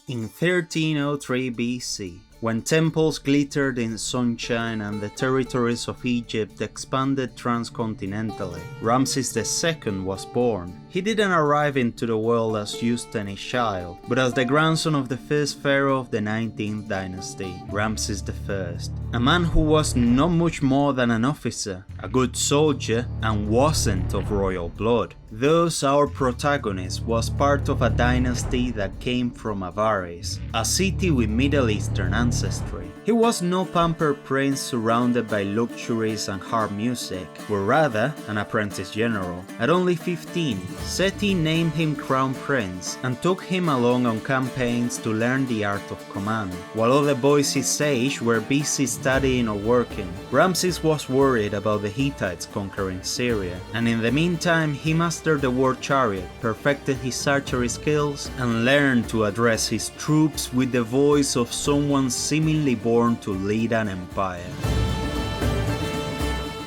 In 1303 BC, when temples glittered in sunshine and the territories of Egypt expanded transcontinentally, Ramses II was born. He didn't arrive into the world as just any child, but as the grandson of the first pharaoh of the 19th dynasty, Ramses I, a man who was not much more than an officer, a good soldier, and wasn't of royal blood. Thus, our protagonist was part of a dynasty that came from Avaris, a city with Middle Eastern ancestry. He was no pampered prince surrounded by luxuries and hard music, but rather an apprentice general. At only 15, Seti named him crown prince and took him along on campaigns to learn the art of command. While other boys his age were busy studying or working, Ramses was worried about the Hittites conquering Syria, and in the meantime he mastered the war chariot, perfected his archery skills, and learned to address his troops with the voice of someone seemingly born to lead an empire.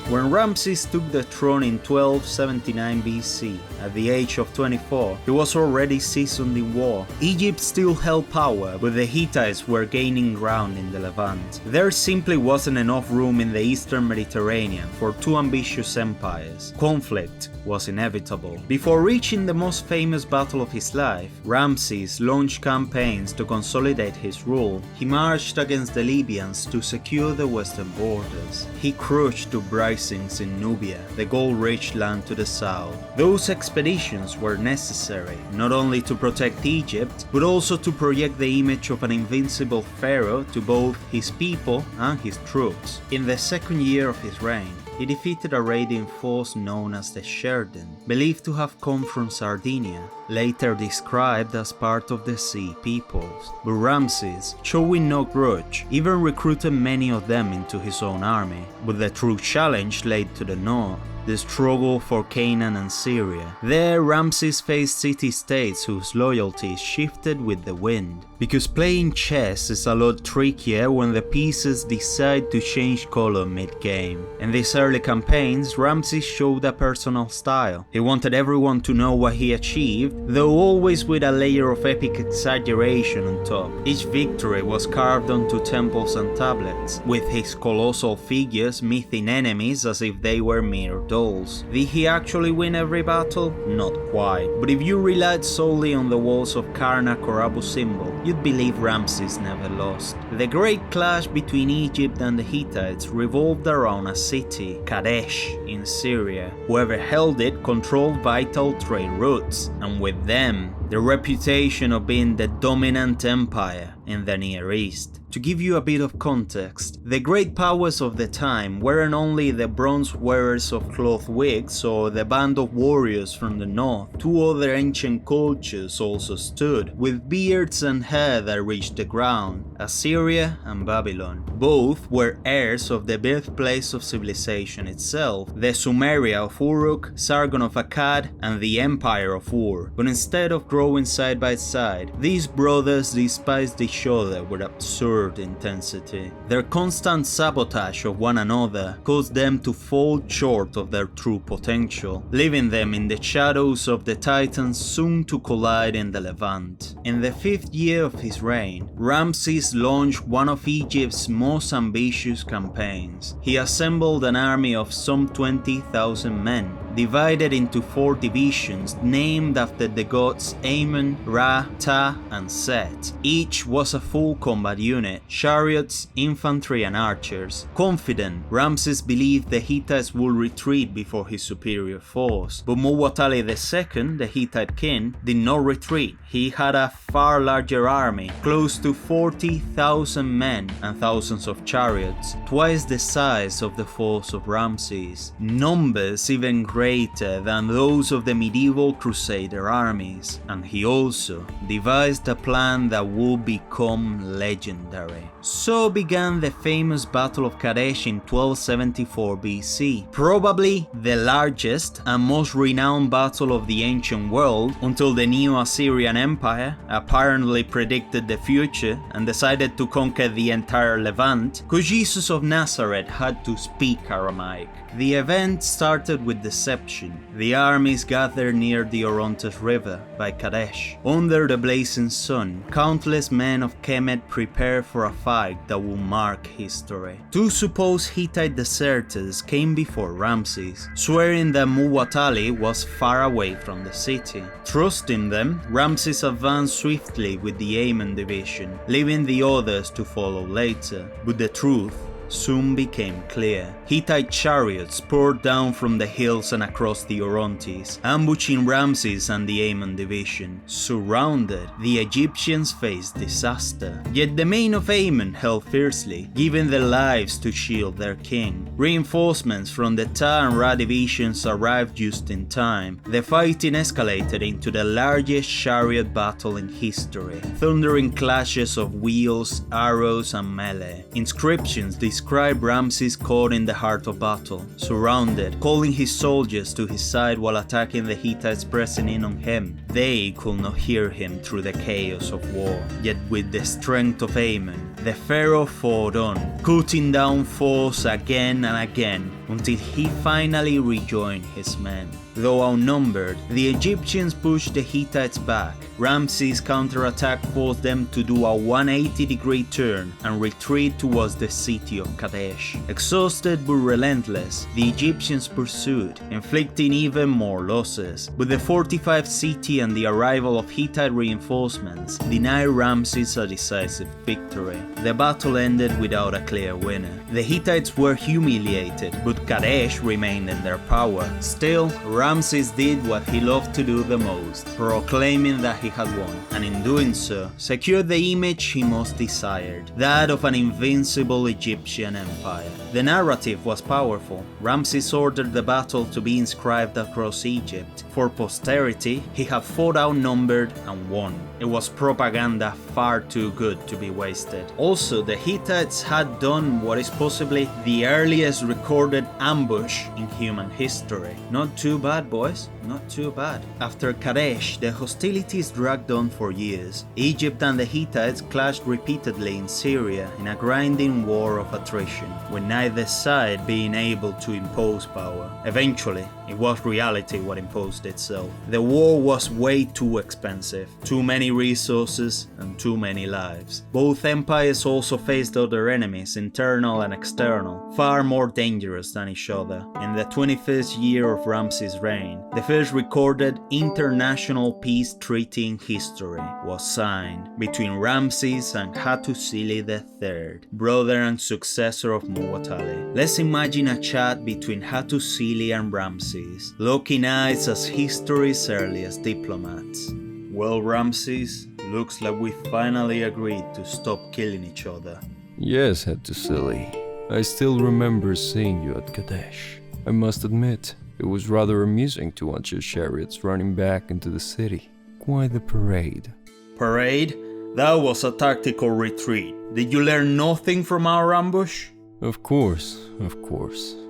When Ramses took the throne in 1279 BC, at the age of 24, he was already seasoned in war. Egypt still held power, but the Hittites were gaining ground in the Levant. There simply wasn't enough room in the Eastern Mediterranean for two ambitious empires. Conflict was inevitable. Before reaching the most famous battle of his life, Ramses launched campaigns to consolidate his rule. He marched against the Libyans to secure the western borders. He crushed uprisings in Nubia, the gold-rich land to the south. Those expeditions were necessary, not only to protect Egypt, but also to project the image of an invincible pharaoh to both his people and his troops. In the second year of his reign, he defeated a raiding force known as the Sherden, believed to have come from Sardinia, later described as part of the Sea Peoples. But Ramses, showing no grudge, even recruited many of them into his own army. But the true challenge lay to the north, the struggle for Canaan and Syria. There, Ramses faced city-states whose loyalties shifted with the wind. Because playing chess is a lot trickier when the pieces decide to change color mid-game. In these early campaigns, Ramses showed a personal style. He wanted everyone to know what he achieved, though always with a layer of epic exaggeration on top. Each victory was carved onto temples and tablets, with his colossal figures mything enemies as if they were mere dolls. Did he actually win every battle? Not quite. But if you relied solely on the walls of Karnak or Abu Simbel, you'd believe Ramses never lost. The great clash between Egypt and the Hittites revolved around a city, Kadesh, in Syria. Whoever held it controlled vital trade routes, and with them, the reputation of being the dominant empire in the Near East. To give you a bit of context, the great powers of the time weren't only the bronze wearers of cloth wigs or the band of warriors from the north. Two other ancient cultures also stood, with beards and hair that reached the ground: Assyria and Babylon. Both were heirs of the birthplace of civilization itself, the Sumeria of Uruk, Sargon of Akkad, and the Empire of Ur. But instead of growing side by side, these brothers despised each other with absurd intensity. Their constant sabotage of one another caused them to fall short of their true potential, leaving them in the shadows of the titans soon to collide in the Levant. In the 5th year of his reign, Ramses launched one of Egypt's most ambitious campaigns. He assembled an army of some 20,000 men, divided into 4 divisions named after the gods Amun, Ra, Ta, and Set. Each was a full combat unit: chariots, infantry, and archers. Confident, Ramses believed the Hittites would retreat before his superior force. But Muwatalli II, the Hittite king, did not retreat. He had a far larger army, close to 40,000 men and thousands of chariots, twice the size of the force of Ramses. Numbers even greater than those of the medieval crusader armies. And he also devised a plan that would become legendary. So began the famous Battle of Kadesh in 1274 BC, probably the largest and most renowned battle of the ancient world until the Neo-Assyrian Empire apparently predicted the future and decided to conquer the entire Levant, because Jesus of Nazareth had to speak Aramaic. The event started with the reception. The armies gathered near the Orontes River by Kadesh. Under the blazing sun, countless men of Kemet prepared for a fight that will mark history. Two supposed Hittite deserters came before Ramses, swearing that Muwatalli was far away from the city. Trusting them, Ramses advanced swiftly with the Ammon division, leaving the others to follow later. But the truth soon became clear. Hittite chariots poured down from the hills and across the Orontes, ambushing Ramses and the Ammon division. Surrounded, the Egyptians faced disaster. Yet the men of Ammon held fiercely, giving their lives to shield their king. Reinforcements from the Ta and Ra divisions arrived just in time. The fighting escalated into the largest chariot battle in history, thundering clashes of wheels, arrows, and melee. Inscriptions describe Ramses caught in the heart of battle, surrounded, calling his soldiers to his side while attacking the Hittites pressing in on him. They could not hear him through the chaos of war. Yet with the strength of Ammon, the Pharaoh fought on, cutting down foes again and again until he finally rejoined his men. Though outnumbered, the Egyptians pushed the Hittites back. Ramses' counterattack forced them to do a 180-degree turn and retreat towards the city of Kadesh. Exhausted but relentless, the Egyptians pursued, inflicting even more losses. But the fortified city and the arrival of Hittite reinforcements denied Ramses a decisive victory. The battle ended without a clear winner. The Hittites were humiliated, but Kadesh remained in their power. Still, Ramses did what he loved to do the most, proclaiming that he had won, and in doing so, secured the image he most desired, that of an invincible Egyptian empire. The narrative was powerful. Ramses ordered the battle to be inscribed across Egypt. For posterity, he had fought outnumbered and won. It was propaganda far too good to be wasted. Also, the Hittites had done what is possibly the earliest recorded ambush in human history. Not too bad, boys, not too bad. After Kadesh, the hostilities dragged on for years. Egypt and the Hittites clashed repeatedly in Syria in a grinding war of attrition, with neither side being able to impose power. Eventually, it was reality what imposed itself. The war was way too expensive, too many resources and too many lives. Both empires also faced other enemies, internal and external, far more dangerous than each other. In the 21st year of Ramses' reign, the first recorded international peace treaty in history was signed between Ramses and Hattusili III, brother and successor of Muwatalli. Let's imagine a chat between Hattusili and Ramses, locking eyes as history's earliest diplomats. Well, Ramses, looks like we finally agreed to stop killing each other. Yes, Hattusili. I still remember seeing you at Kadesh. I must admit, it was rather amusing to watch your chariots running back into the city. Quite the parade. Parade? That was a tactical retreat. Did you learn nothing from our ambush? Of course.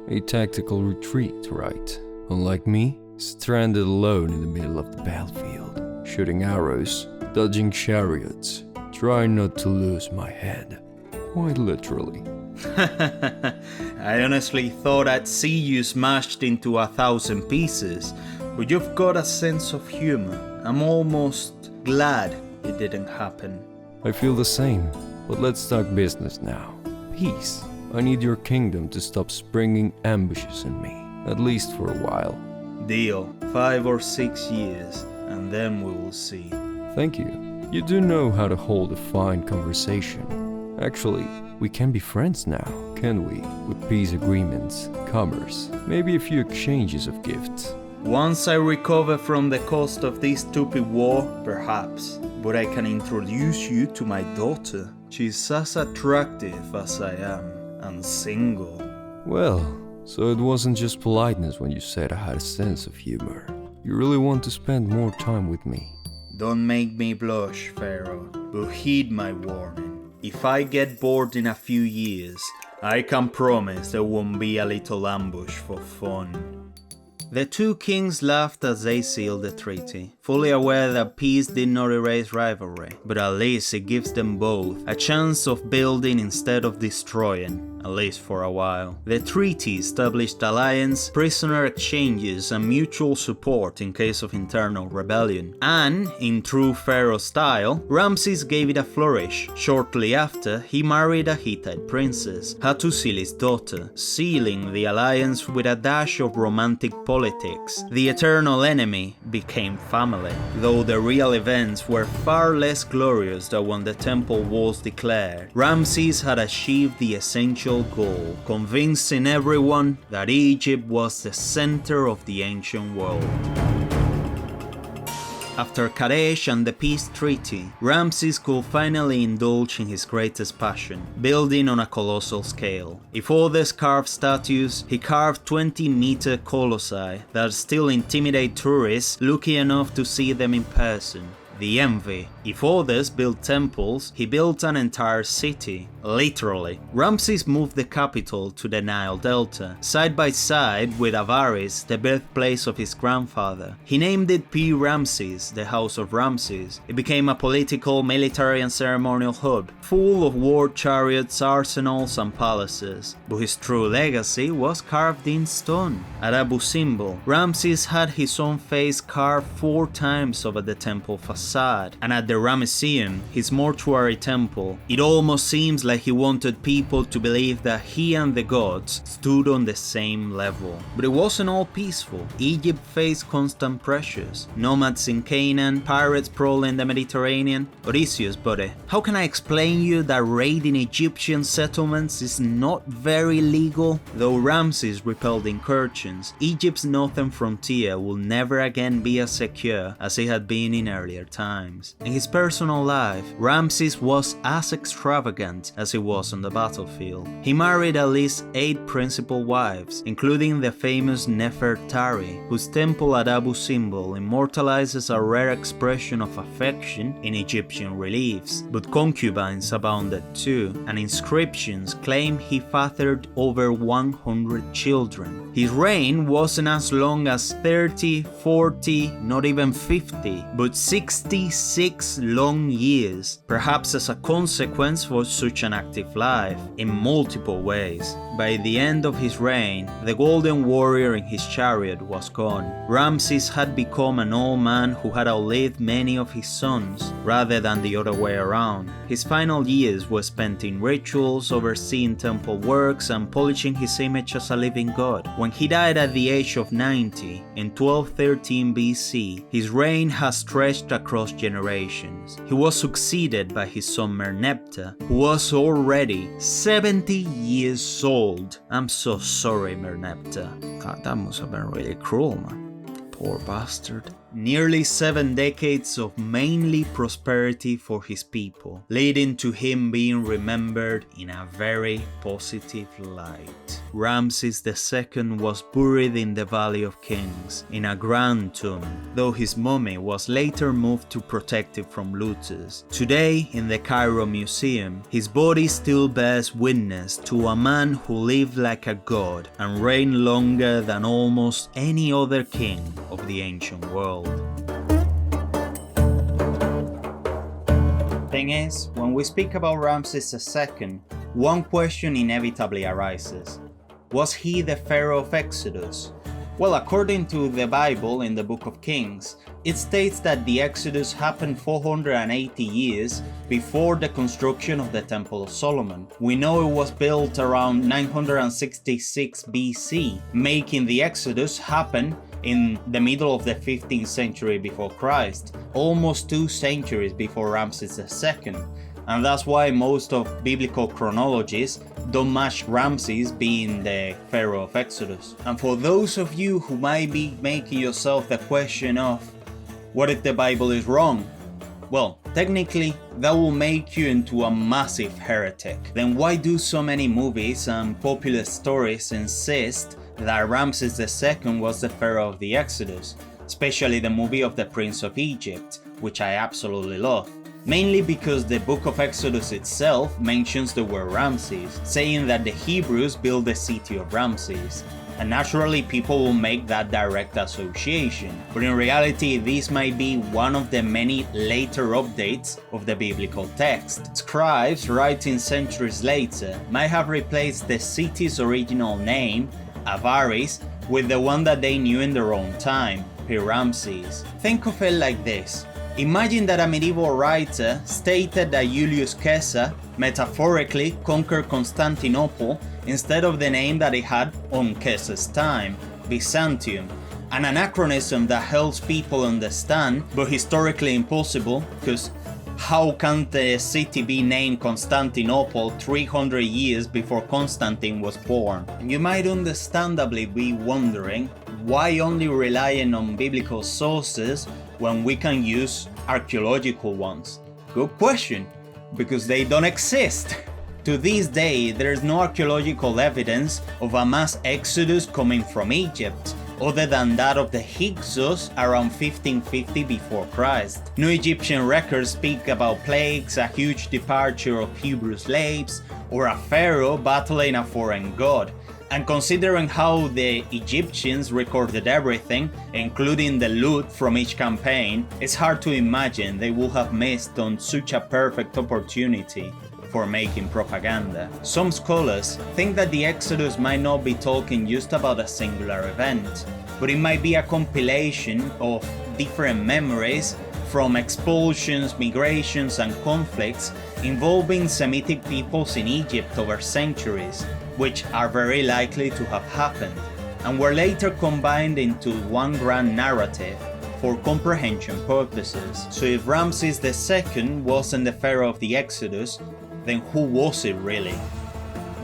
A tactical retreat, right? Unlike me, stranded alone in the middle of the battlefield, shooting arrows, dodging chariots, trying not to lose my head. Quite literally. I honestly thought I'd see you smashed into 1,000 pieces, but you've got a sense of humor. I'm almost glad it didn't happen. I feel the same, but let's talk business now. Peace. I need your kingdom to stop springing ambushes on me, at least for a while. Deal. 5 or 6 years, and then we will see. Thank you. You do know how to hold a fine conversation. Actually, we can be friends now, can we? With peace agreements, commerce, maybe a few exchanges of gifts. Once I recover from the cost of this stupid war, perhaps. But I can introduce you to my daughter. She's as attractive as I am, and single. Well, so it wasn't just politeness when you said I had a sense of humor. You really want to spend more time with me. Don't make me blush, Pharaoh, but heed my warning. If I get bored in a few years, I can promise there won't be a little ambush for fun. The two kings laughed as they sealed the treaty, fully aware that peace did not erase rivalry, but at least it gives them both a chance of building instead of destroying, at least for a while. The treaty established alliance, prisoner exchanges, and mutual support in case of internal rebellion. And, in true Pharaoh style, Ramses gave it a flourish. Shortly after, he married a Hittite princess, Hattusili's daughter, sealing the alliance with a dash of romantic politics. The eternal enemy became family, though the real events were far less glorious than when the temple was declared. Ramses had achieved the essential goal, convincing everyone that Egypt was the center of the ancient world. After Kadesh and the peace treaty, Ramses could finally indulge in his greatest passion, building on a colossal scale. If others carved statues, he carved 20-meter colossi that still intimidate tourists lucky enough to see them in person. The envy. If others built temples, he built an entire city. Literally. Ramses moved the capital to the Nile Delta, side by side with Avaris, the birthplace of his grandfather. He named it P. Ramses, the House of Ramses. It became a political, military and ceremonial hub, full of war chariots, arsenals and palaces. But his true legacy was carved in stone. At Abu Simbel, Ramses had his own face carved 4 times over the temple facade, and at the Ramesseum, his mortuary temple, it almost seems like he wanted people to believe that he and the gods stood on the same level. But it wasn't all peaceful. Egypt faced constant pressures. Nomads in Canaan, pirates prowling the Mediterranean. Odysseus, buddy, how can I explain you that raiding Egyptian settlements is not very legal? Though Ramses repelled incursions, Egypt's northern frontier will never again be as secure as it had been in earlier times. In his personal life, Ramses was as extravagant as he was on the battlefield. He married at least 8 principal wives, including the famous Nefertari, whose temple at Abu Simbel immortalizes a rare expression of affection in Egyptian reliefs. But concubines abounded too, and inscriptions claim he fathered over 100 children. His reign wasn't as long as 30, 40, not even 50, but 66 long years, perhaps as a consequence for such an active life, in multiple ways. By the end of his reign, the golden warrior in his chariot was gone. Ramses had become an old man who had outlived many of his sons, rather than the other way around. His final years were spent in rituals, overseeing temple works, and polishing his image as a living god. When he died at the age of 90, in 1213 BC, his reign has stretched across generations. He was succeeded by his son Merneptah, who was already 70 years old. I'm so sorry, Merneptah. God, that must have been really cruel, man. Poor bastard. Nearly 7 decades of mainly prosperity for his people, leading to him being remembered in a very positive light. Ramses II was buried in the Valley of Kings, in a grand tomb, though his mummy was later moved to protect it from looters. Today, in the Cairo Museum, his body still bears witness to a man who lived like a god and reigned longer than almost any other king of the ancient world. Thing is, when we speak about Ramses II, one question inevitably arises. Was he the Pharaoh of Exodus? Well, according to the Bible in the Book of Kings, it states that the Exodus happened 480 years before the construction of the Temple of Solomon. We know it was built around 966 BC, making the Exodus happen in the middle of the 15th century before Christ, almost 2 centuries before Ramses II. And that's why most of biblical chronologies don't match Ramses being the Pharaoh of Exodus. And for those of you who might be making yourself the question of, what if the Bible is wrong? Well, technically, that will make you into a massive heretic. Then why do so many movies and popular stories insist that Ramses II was the Pharaoh of the Exodus, especially the movie of the Prince of Egypt, which I absolutely love? Mainly because the book of Exodus itself mentions the word Ramses, saying that the Hebrews built the city of Ramses. and naturally people will make that direct association. But in reality, this might be one of the many later updates of the biblical text. Scribes, writing centuries later, might have replaced the city's original name, Avaris, with the one that they knew in their own time, Ramses. Think of it like this. Imagine that a medieval writer stated that Julius Caesar metaphorically conquered Constantinople instead of the name that it had on Caesar's time, Byzantium. An anachronism that helps people understand, but historically impossible, because how can the city be named Constantinople 300 years before Constantine was born? And you might understandably be wondering, why only relying on biblical sources when we can use archaeological ones? Good question, because they don't exist. To this day, there is no archaeological evidence of a mass exodus coming from Egypt, other than that of the Hyksos around 1550 before Christ. No Egyptian records speak about plagues, a huge departure of Hebrew slaves, or a pharaoh battling a foreign god. And considering how the Egyptians recorded everything, including the loot from each campaign, it's hard to imagine they would have missed on such a perfect opportunity for making propaganda. Some scholars think that the Exodus might not be talking just about a singular event, but it might be a compilation of different memories from expulsions, migrations, and conflicts involving Semitic peoples in Egypt over centuries, which are very likely to have happened, and were later combined into one grand narrative for comprehension purposes. So if Ramses II wasn't the pharaoh of the Exodus, then who was it really?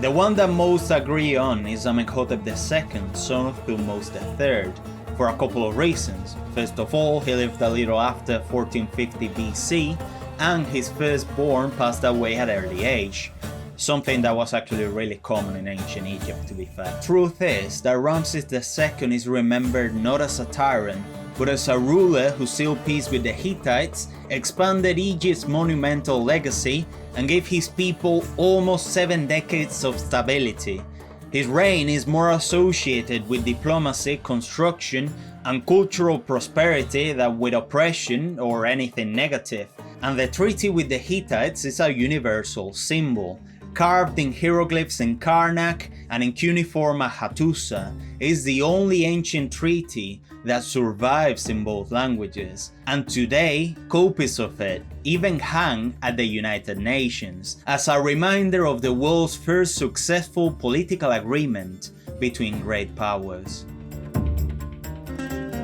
The one that most agree on is Amenhotep II, son of Thutmose III, for a couple of reasons. First of all, he lived a little after 1450 BC, and his firstborn passed away at an early age. Something that was actually really common in ancient Egypt, to be fair. Truth is that Ramses II is remembered not as a tyrant, but as a ruler who sealed peace with the Hittites, expanded Egypt's monumental legacy, and gave his people almost 7 decades of stability. His reign is more associated with diplomacy, construction, and cultural prosperity than with oppression or anything negative. And the treaty with the Hittites is a universal symbol. Carved in hieroglyphs in Karnak and in cuneiform at Hattusa, is the only ancient treaty that survives in both languages, and today copies of it even hang at the United Nations as a reminder of the world's first successful political agreement between great powers.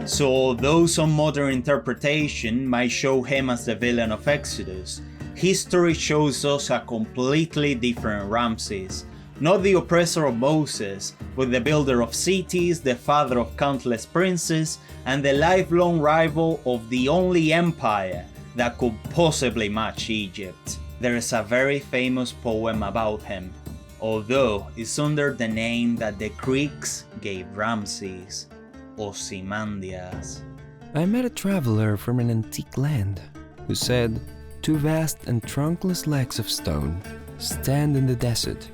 So although some modern interpretation might show him as the villain of Exodus, history shows us a completely different Ramses. Not the oppressor of Moses, but the builder of cities, the father of countless princes, and the lifelong rival of the only empire that could possibly match Egypt. There is a very famous poem about him, although it's under the name that the Greeks gave Ramses, Ozymandias. I met a traveler from an antique land who said, 2 vast and trunkless legs of stone stand in the desert.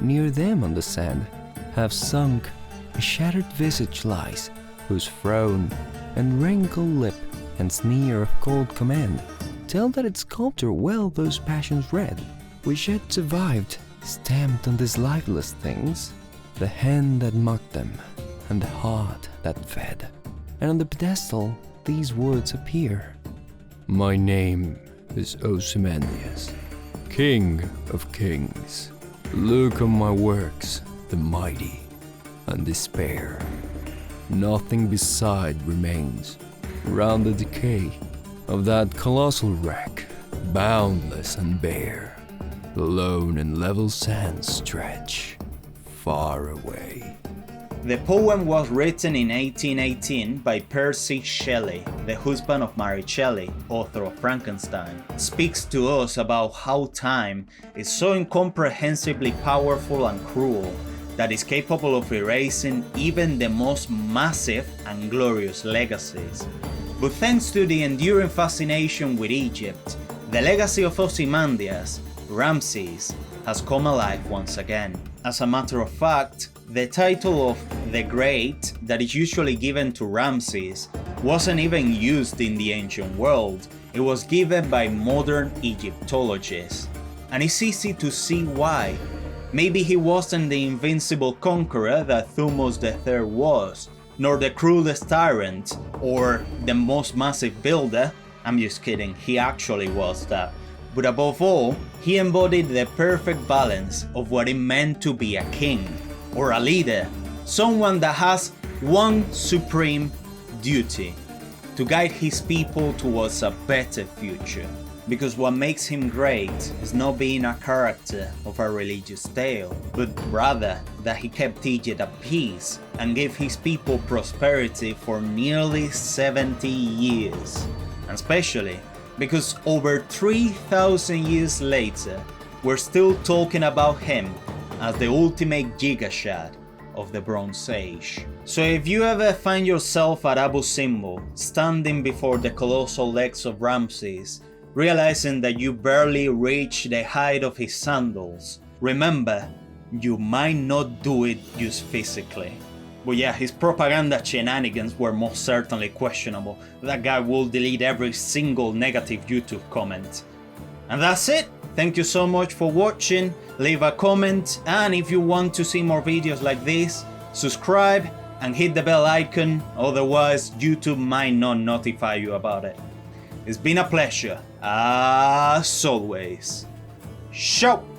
Near them on the sand have sunk a shattered visage lies, whose frown and wrinkled lip and sneer of cold command tell that its sculptor well those passions read, which yet survived, stamped on these lifeless things, the hand that mocked them and the heart that fed. And on the pedestal these words appear: My name is Ozymandias, King of Kings. Look on my works, the mighty, and despair. Nothing beside remains, round the decay of that colossal wreck, boundless and bare. The lone and level sands stretch far away. The poem was written in 1818 by Percy Shelley, the husband of Mary Shelley, author of Frankenstein. It speaks to us about how time is so incomprehensibly powerful and cruel that is capable of erasing even the most massive and glorious legacies. But thanks to the enduring fascination with Egypt, the legacy of Ozymandias, Ramses, has come alive once again. As a matter of fact, the title of the Great that is usually given to Ramses wasn't even used in the ancient world. It was given by modern Egyptologists. And it's easy to see why. Maybe he wasn't the invincible conqueror that Thutmose III was, nor the cruelest tyrant, or the most massive builder. I'm just kidding, he actually was that. But above all, he embodied the perfect balance of what it meant to be a king, or a leader, someone that has one supreme duty: to guide his people towards a better future. Because what makes him great is not being a character of a religious tale, but rather that he kept Egypt at peace and gave his people prosperity for nearly 70 years. And especially because over 3,000 years later, we're still talking about him as the ultimate gigashad of the Bronze Age. So if you ever find yourself at Abu Simbel, standing before the colossal legs of Ramses, realizing that you barely reach the height of his sandals, remember, you might not do it just physically. But yeah, his propaganda shenanigans were most certainly questionable. That guy will delete every single negative YouTube comment. And that's it. Thank you so much for watching. Leave a comment, and if you want to see more videos like this, subscribe and hit the bell icon, otherwise YouTube might not notify you about it. It's been a pleasure, as always. Ciao!